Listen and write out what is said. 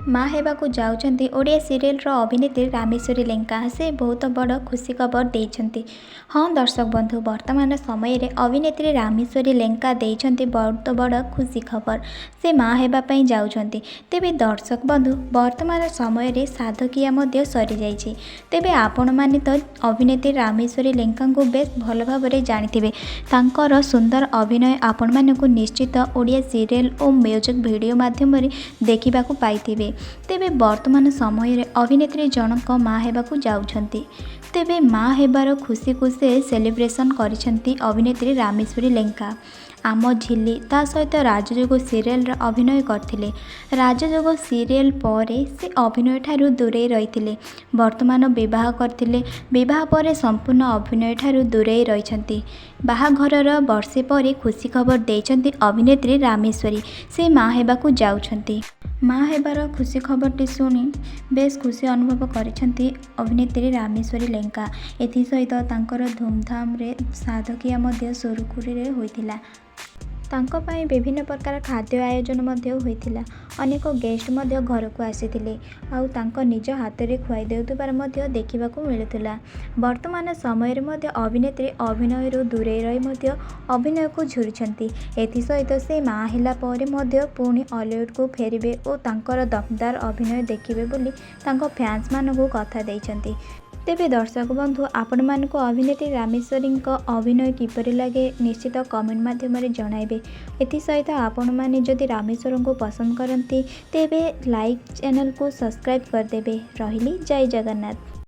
माँ हेबाकु जाउछन्ती ओडिया सीरियल रो अभिनेत्री रामेश्वरी लेंका से बहुत बड़ खुशी खबर देइछन्ती। हाँ दर्शक बंधु वर्तमान समय रे अभिनेत्री रामेश्वरी लेंका देइछन्ती बहुत बड़ खुशी खबर। से माँ हेबा पई जाउछन्ती। तेबे दर्शक बंधु वर्तमान समय रे साधकिया मध्य सरी जाइछि। तेबे आपण माने तो अभिनेत्री रामेश्वरी लेंका को बेस भल भाबरे जानिथिबे। तांकर सुंदर अभिनय आपण मानकु निश्चित ओडिया सीरियल और म्यूजिक वीडियो माध्यम रे देखिबाकु पाइथिबे। तेबे वर्तमान समय रे अभिनेत्री जनक माँ हेबाकु जाउछन्ती। तेबे माँ हेबार खुशी को से सेलिब्रेशन करिसेंती अभिनेत्री रामेश्वरी लेंका। आम झिल्ली ता सहित राजयोग सीरियल रे अभिनय करथिले। राजयोग सीरियल परे से अभिनय ठारू दूरे रहिथिले। वर्तमान विवाह करथिले। विवाह परे संपूर्ण अभिनय ठारू दूरे रहिछन्ती। बाहाघरर वर्षे परे खुशी खबर देइछन्ती अभिनेत्री रामेश्वरी। से माँ हेबाकु जाउछन्ती। माँ हेबार खुशी खबरटी शुणी बेस खुशी अनुभव करिसेंती अभिनेत्री रामेश्वरी लेंका। एथि सहित तांकर धूमधाम रे साधकिया मध्य सुरुखुरी होइथिला। तांको पाई विभिन्न प्रकार खाद्य आयोजन मध्य होइथिला। अनेक गेस्ट मध्य घर को आसीथिले आउ तांको निज हाथ रे खुआई देउतबार मध्य देखिबाकू मिलुथिला। वर्तमान समय रे मध्य अभिनेत्री अभिनय रो दूरे रही मध्य अभिनय को झुरिछन्ती। एथि सहित से माँ हेला परे मध्य पुणी हॉलीवुड को फेरिबे और तांकर दमदार अभिनय देखिबे बोली तांको फैंस मानकु कथा देइछन्ती। तेबे दर्शक बंधु आपण मानक अभिनेत्री रामेश्वरी अभिनय किपरि लगे निश्चित कमेंट माध्यम जणाइबे। एथि सहित आपण माने जदि रामेश्वर को पसंद करती तेबे लाइक चैनल को सब्सक्राइब करदेबे। रहिली जय जगन्नाथ।